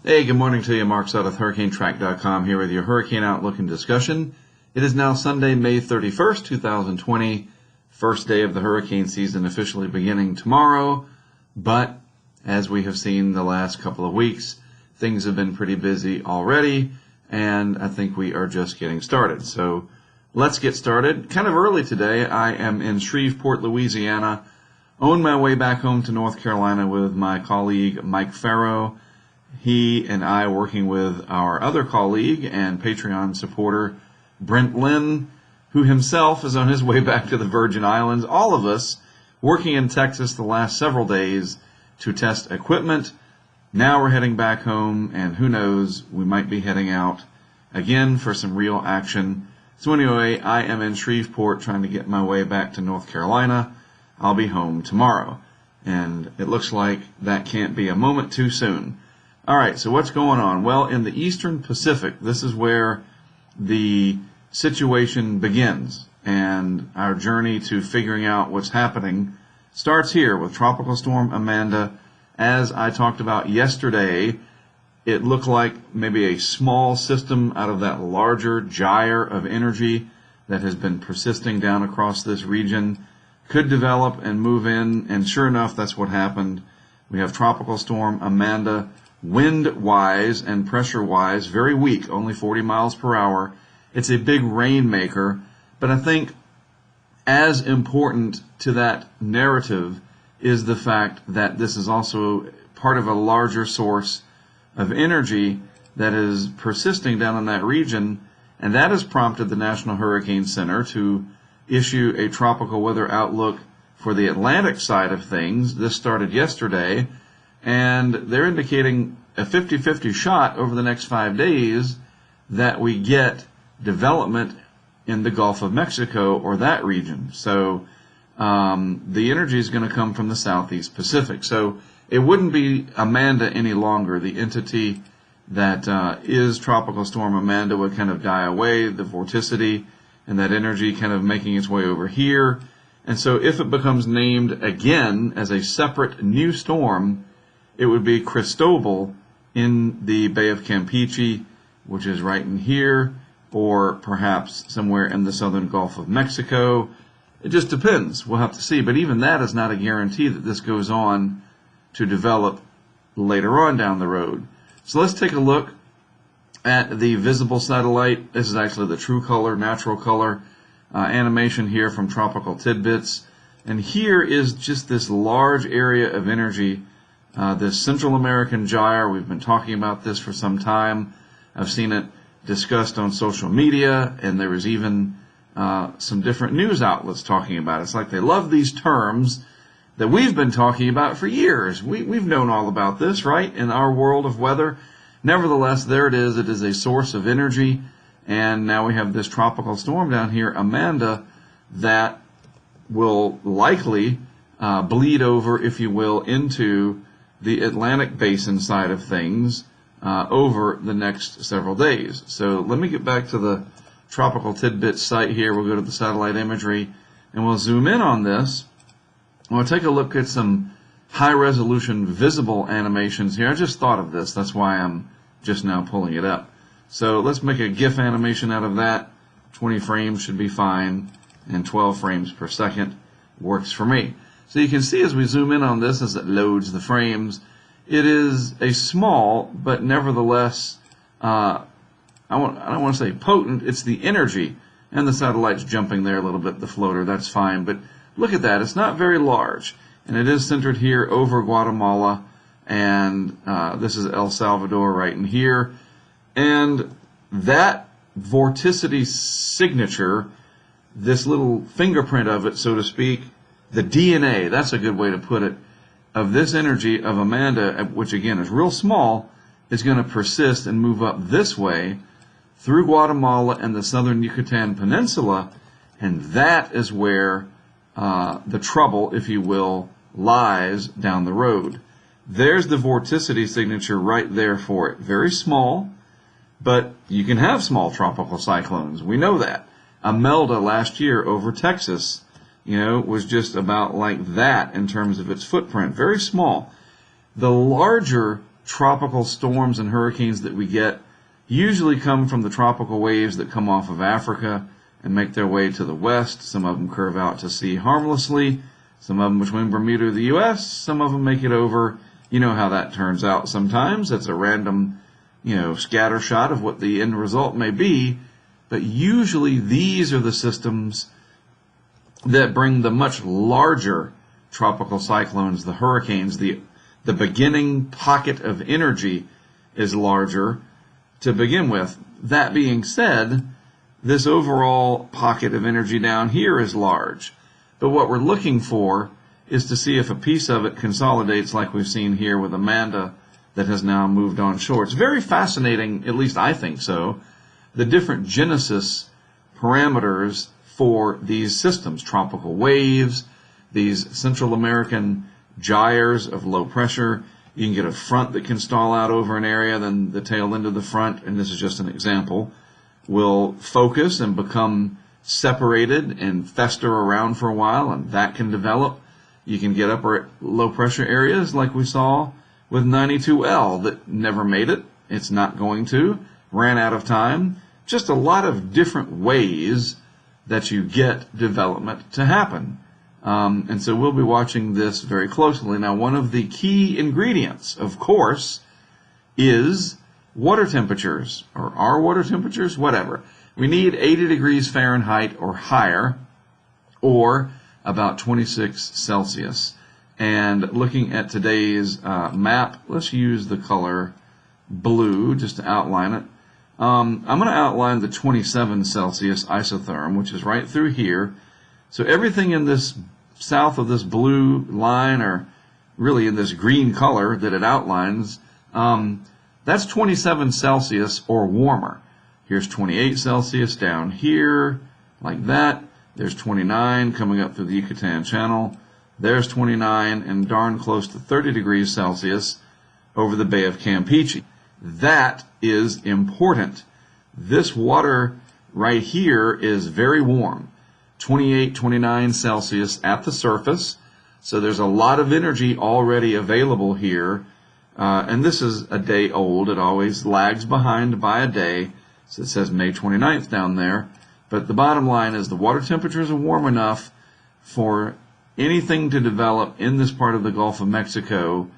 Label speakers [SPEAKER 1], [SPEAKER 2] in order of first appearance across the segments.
[SPEAKER 1] Hey, good morning to you. Mark Sudduth, HurricaneTrack.com here with your Hurricane Outlook and discussion. It is now Sunday, May 31st, 2020, first day of the hurricane season officially beginning tomorrow. But as we have seen the last couple of weeks, things have been pretty busy already, and I think we are just getting started. So let's get started. Kind of early today, I am in Shreveport, Louisiana, on my way back home to North Carolina with my colleague Mike Farrow. He and I working with our other colleague and Patreon supporter, Brent Lynn, who himself is on his way back to the Virgin Islands. All of us working in Texas the last several days to test equipment. Now we're heading back home, and who knows, we might be heading out again for some real action. So anyway, I am in Shreveport trying to get my way back to North Carolina. I'll be home tomorrow, and it looks like that can't be a moment too soon. All right, so what's going on? Well, in the Eastern Pacific, this is where the situation begins, and our journey to figuring out what's happening starts here with Tropical Storm Amanda. As I talked about yesterday, it looked like maybe a small system out of that larger gyre of energy that has been persisting down across this region could develop and move in, and sure enough, that's what happened. We have Tropical Storm Amanda, wind-wise and pressure-wise, very weak, only 40 miles per hour. It's a big rainmaker, but I think as important to that narrative is the fact that this is also part of a larger source of energy that is persisting down in that region, and that has prompted the National Hurricane Center to issue a tropical weather outlook for the Atlantic side of things. This started yesterday, and they're indicating a 50-50 shot over the next 5 days that we get development in the Gulf of Mexico or that region. So the energy is going to come from the Southeast Pacific. So it wouldn't be Amanda any longer. The entity that is Tropical Storm Amanda would kind of die away, the vorticity and that energy kind of making its way over here. And so if it becomes named again as a separate new storm, it would be Cristobal in the Bay of Campeche, which is right in here, or perhaps somewhere in the southern Gulf of Mexico. It just depends. We'll have to see. But even that is not a guarantee that this goes on to develop later on down the road. So let's take a look at the visible satellite. This is actually the true color, natural color animation here from Tropical Tidbits. And here is just this large area of energy. This Central American gyre, we've been talking about this for some time. I've seen it discussed on social media, and there was even some different news outlets talking about it. It's like they love these terms that we've been talking about for years. We've known all about this, right, in our world of weather. Nevertheless, there it is. It is a source of energy, and now we have this tropical storm down here, Amanda, that will likely bleed over, if you will, into the Atlantic basin side of things over the next several days. So let me get back to the Tropical Tidbits site here. We'll go to the satellite imagery, and we'll zoom in on this. We'll take a look at some high-resolution visible animations here. I just thought of this. That's why I'm just now pulling it up. So let's make a GIF animation out of that. 20 frames should be fine, and 12 frames per second works for me. So you can see as we zoom in on this, as it loads the frames, it is a small, but nevertheless, I don't want to say potent, it's the energy, and the satellite's jumping there a little bit, the floater, that's fine, but look at that, it's not very large, and it is centered here over Guatemala, and this is El Salvador right in here, and that vorticity signature, this little fingerprint of it, so to speak, the DNA, that's a good way to put it, of this energy of Amanda, which again is real small, is going to persist and move up this way through Guatemala and the southern Yucatan Peninsula, and that is where the trouble, if you will, lies down the road. There's the vorticity signature right there for it. Very small, but you can have small tropical cyclones. We know that. Imelda last year over Texas, was just about like that in terms of its footprint. Very small. The larger tropical storms and hurricanes that we get usually come from the tropical waves that come off of Africa and make their way to the west. Some of them curve out to sea harmlessly. Some of them between Bermuda and the U.S. Some of them make it over. You know how that turns out sometimes. It's a random, scatter shot of what the end result may be. But usually these are the systems that bring the much larger tropical cyclones, the hurricanes. The beginning pocket of energy is larger to begin with. That being said, this overall pocket of energy down here is large. But what we're looking for is to see if a piece of it consolidates like we've seen here with Amanda that has now moved on shore. It's very fascinating, at least I think so, the different genesis parameters for these systems. Tropical waves, these Central American gyres of low pressure. You can get a front that can stall out over an area, then the tail end of the front, and this is just an example, will focus and become separated and fester around for a while, and that can develop. You can get upper low pressure areas like we saw with 92L that never made it. It's not going to. Ran out of time. Just a lot of different ways that you get development to happen. And so we'll be watching this very closely. Now, one of the key ingredients, of course, is water temperatures, or our water temperatures, whatever. We need 80 degrees Fahrenheit or higher, or about 26 Celsius. And looking at today's map, let's use the color blue just to outline it. I'm going to outline the 27 Celsius isotherm, which is right through here. So everything in this south of this blue line, or really in this green color that it outlines, that's 27 Celsius or warmer. Here's 28 Celsius down here, like that. There's 29 coming up through the Yucatan Channel. There's 29 and darn close to 30 degrees Celsius over the Bay of Campeche. That is important. This water right here is very warm, 28, 29 Celsius at the surface. So there's a lot of energy already available here. And this is a day old. It always lags behind by a day. So it says May 29th down there. But the bottom line is the water temperatures are warm enough for anything to develop in this part of the Gulf of Mexico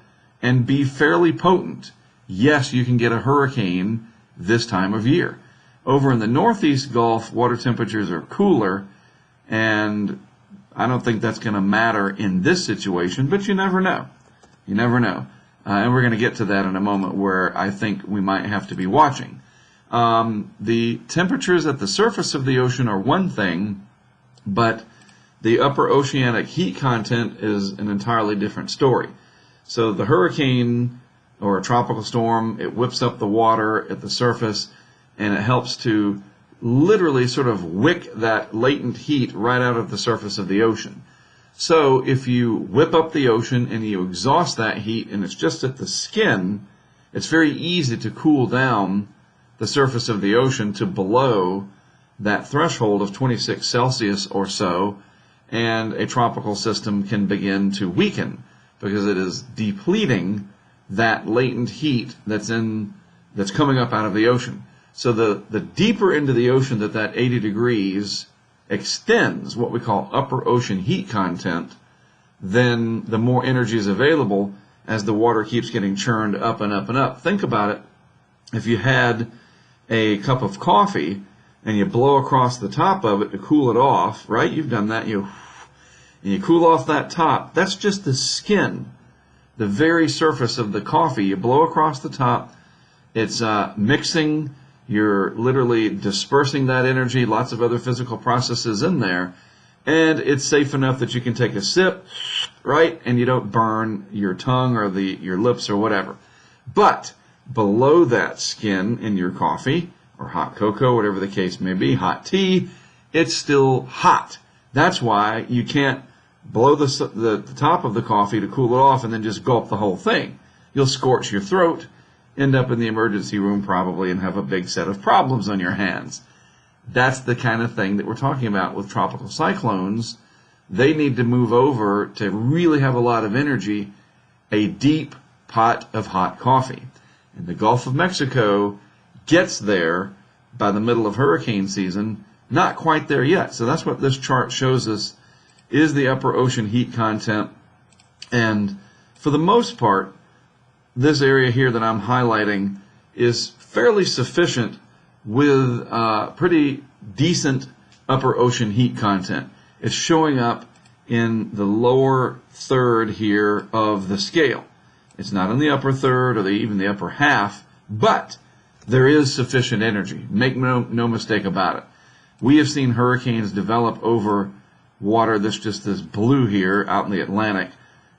[SPEAKER 1] and be fairly potent. Yes, you can get a hurricane this time of year. Over in the Northeast Gulf, water temperatures are cooler, and I don't think that's going to matter in this situation, but you never know. You never know. And we're going to get to that in a moment, where I think we might have to be watching. The temperatures at the surface of the ocean are one thing, but the upper oceanic heat content is an entirely different story. So the hurricane or a tropical storm, it whips up the water at the surface, and it helps to literally sort of wick that latent heat right out of the surface of the ocean. So if you whip up the ocean and you exhaust that heat and it's just at the skin, it's very easy to cool down the surface of the ocean to below that threshold of 26 Celsius or so, and a tropical system can begin to weaken because it is depleting that latent heat that's coming up out of the ocean. So the deeper into the ocean that 80 degrees extends, what we call upper ocean heat content, then the more energy is available as the water keeps getting churned up and up and up. Think about it. If you had a cup of coffee and you blow across the top of it to cool it off, right? You've done that. And you cool off that top. That's just the skin, the very surface of the coffee. You blow across the top. It's mixing. You're literally dispersing that energy, lots of other physical processes in there, and it's safe enough that you can take a sip, right, and you don't burn your tongue or your lips or whatever. But below that skin in your coffee or hot cocoa, whatever the case may be, hot tea, it's still hot. That's why you can't blow the top of the coffee to cool it off and then just gulp the whole thing. You'll scorch your throat, end up in the emergency room probably, and have a big set of problems on your hands. That's the kind of thing that we're talking about with tropical cyclones. They need to move over to really have a lot of energy, a deep pot of hot coffee. And the Gulf of Mexico gets there by the middle of hurricane season, not quite there yet. So that's what this chart shows us, is the upper ocean heat content. And for the most part, this area here that I'm highlighting is fairly sufficient with pretty decent upper ocean heat content. It's showing up in the lower third here of the scale. It's not in the upper third or even the upper half, but there is sufficient energy. Make no mistake about it. We have seen hurricanes develop over water that's just this blue here out in the Atlantic.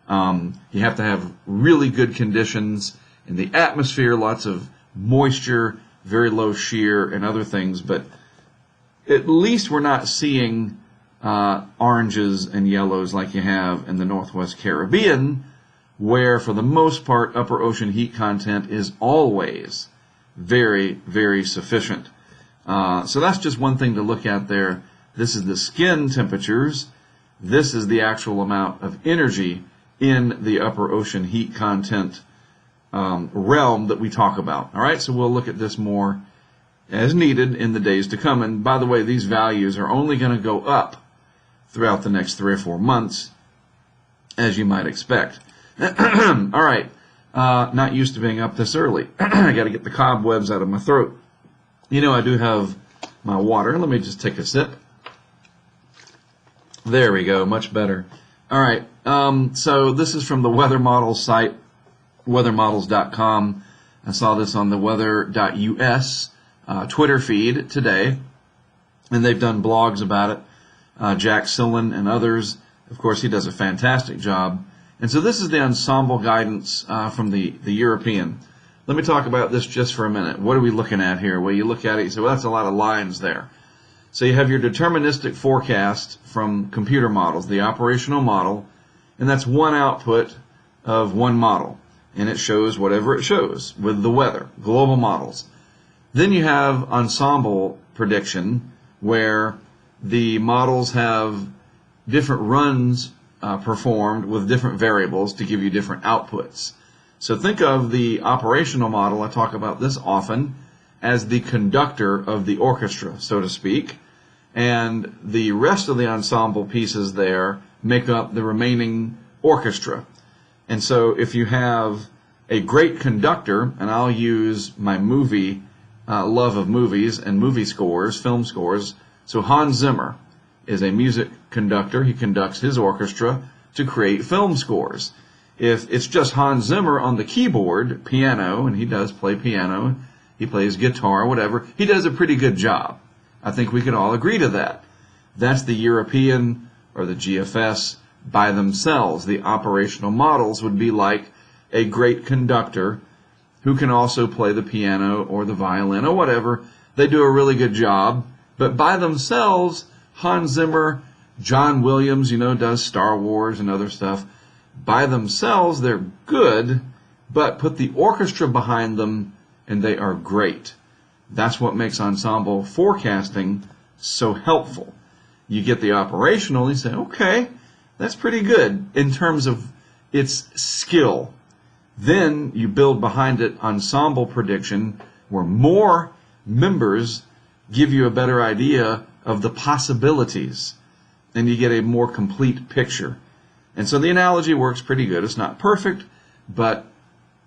[SPEAKER 1] You have to have really good conditions in the atmosphere, lots of moisture, very low shear, and other things, but at least we're not seeing oranges and yellows like you have in the Northwest Caribbean, where for the most part upper ocean heat content is always very, very sufficient. So that's just one thing to look at there. This is the skin temperatures. This is the actual amount of energy in the upper ocean heat content realm that we talk about. All right, so we'll look at this more as needed in the days to come. And by the way, these values are only going to go up throughout the next 3 or 4 months, as you might expect. All right, not used to being up this early. I got to get the cobwebs out of my throat. You know, I do have my water. Let me just take a sip. There we go, much better. All right, so this is from the weather models site, weathermodels.com. I saw this on the weather.us Twitter feed today, and they've done blogs about it. Jack Sillen and others, of course, he does a fantastic job. And so this is the Ensemble Guidance from the European. Let me talk about this just for a minute. What are we looking at here? Well, you look at it, you say, well, that's a lot of lines there. So you have your deterministic forecast from computer models, the operational model, and that's one output of one model. And it shows whatever it shows with the weather, global models. Then you have ensemble prediction, where the models have different runs performed with different variables to give you different outputs. So think of the operational model, I talk about this often, as the conductor of the orchestra, so to speak, and the rest of the ensemble pieces there make up the remaining orchestra. And so if you have a great conductor, and I'll use my movie love of movies and movie scores, film scores. So Hans Zimmer is a music conductor. He conducts his orchestra to create film scores. If it's just Hans Zimmer on the keyboard, piano, and he does play piano, he plays guitar, whatever, he does a pretty good job. I think we could all agree to that. That's the European or the GFS by themselves. The operational models would be like a great conductor who can also play the piano or the violin or whatever. They do a really good job. But by themselves, Hans Zimmer, John Williams, does Star Wars and other stuff. By themselves, they're good, but put the orchestra behind them, and they are great. That's what makes ensemble forecasting so helpful. You get the operational, you say, okay, that's pretty good in terms of its skill. Then you build behind it ensemble prediction, where more members give you a better idea of the possibilities, and you get a more complete picture. And so the analogy works pretty good. It's not perfect, but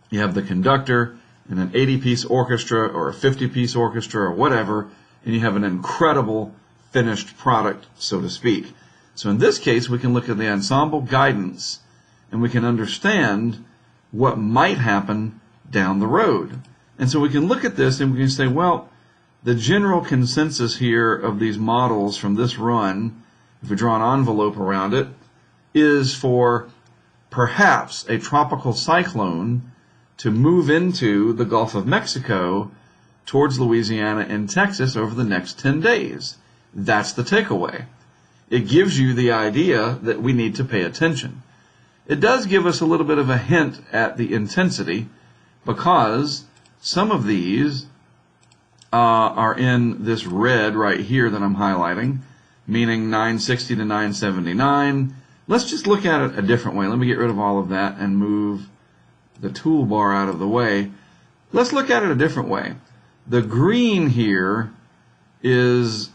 [SPEAKER 1] you have the conductor and an 80-piece orchestra or a 50-piece orchestra or whatever, and you have an incredible finished product, so to speak. So in this case, we can look at the ensemble guidance, and we can understand what might happen down the road. And so we can look at this and we can say, well, the general consensus here of these models from this run, if we draw an envelope around it, is for perhaps a tropical cyclone to move into the Gulf of Mexico towards Louisiana and Texas over the next 10 days. That's the takeaway. It gives you the idea that we need to pay attention. It does give us a little bit of a hint at the intensity, because some of these are in this red right here that I'm highlighting, meaning 960 to 979. Let's just look at it a different way. Let me get rid of all of that and move the toolbar out of the way. Let's look at it a different way. The green here is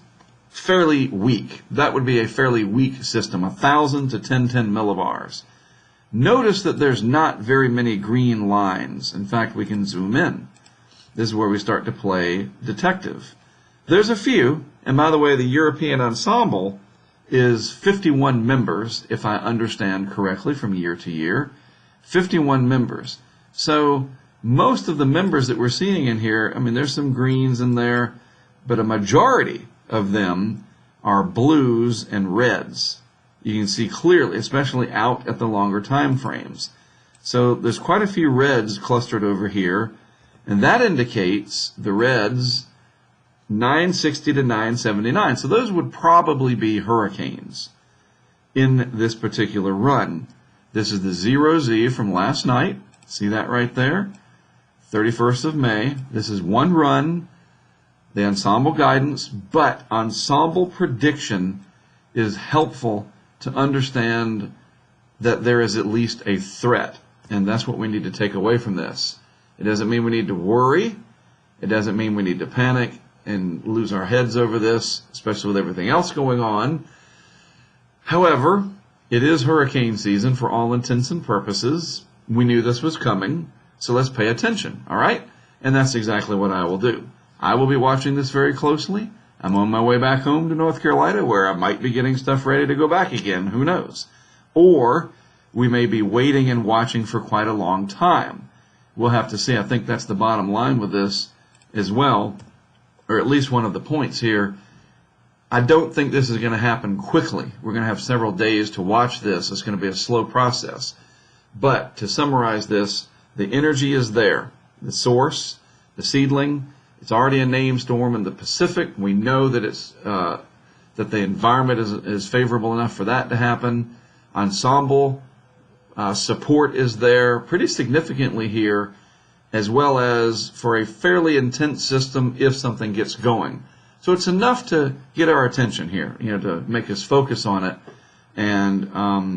[SPEAKER 1] fairly weak. That would be a fairly weak system, 1,000 to 1010 millibars. Notice that there's not very many green lines. In fact, we can zoom in. This is where we start to play detective. There's a few, and by the way, the European Ensemble is 51 members, if I understand correctly, from year to year. 51 members. So most of the members that we're seeing in here, I mean, there's some greens in there, but a majority of them are blues and reds. You can see clearly, especially out at the longer time frames. So there's quite a few reds clustered over here, and that indicates the reds 960 to 979. So those would probably be hurricanes in this particular run. This is the 0Z from last night. See that right there? 31st of May. This is one run, the Ensemble Guidance, but Ensemble Prediction is helpful to understand that there is at least a threat, and that's what we need to take away from this. It doesn't mean we need to worry. It doesn't mean we need to panic and lose our heads over this, especially with everything else going on. However, it is hurricane season for all intents and purposes. We knew this was coming, so let's pay attention, all right? And that's exactly what I will do. I will be watching this very closely. I'm on my way back home to North Carolina, where I might be getting stuff ready to go back again. Who knows? Or we may be waiting and watching for quite a long time. We'll have to see. I think that's the bottom line with this as well, or at least one of the points here. I don't think this is going to happen quickly. We're going to have several days to watch this. It's going to be a slow process. But to summarize this, the energy is there. The source, the seedling, it's already a named storm in the Pacific. We know that it's that the environment is favorable enough for that to happen. Ensemble support is there pretty significantly here, as well as for a fairly intense system if something gets going. So it's enough to get our attention here, to make us focus on it, and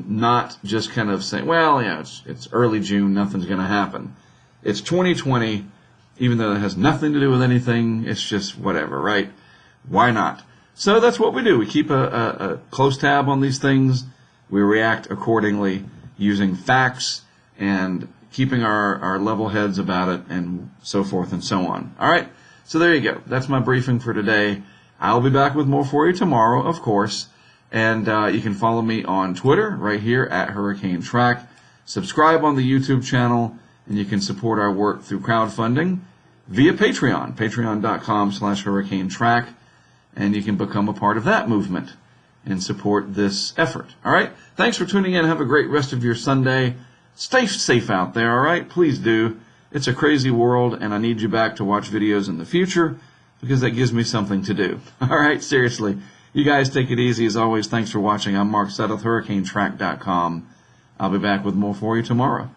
[SPEAKER 1] not just kind of saying, well, it's early June, nothing's going to happen. It's 2020. Even though it has nothing to do with anything, it's just whatever, right? Why not? So that's what we do. We keep a close tab on these things. We react accordingly using facts and keeping our level heads about it and so forth and so on. All right? So there you go. That's my briefing for today. I'll be back with more for you tomorrow, of course. And you can follow me on Twitter right here at HurricaneTrack. Subscribe on the YouTube channel. And you can support our work through crowdfunding via Patreon, patreon.com/HurricaneTrack, and you can become a part of that movement and support this effort. All right? Thanks for tuning in. Have a great rest of your Sunday. Stay safe out there, all right? Please do. It's a crazy world, and I need you back to watch videos in the future because that gives me something to do. All right? Seriously. You guys take it easy. As always, thanks for watching. I'm Mark Suttoth, HurricaneTrack.com. I'll be back with more for you tomorrow.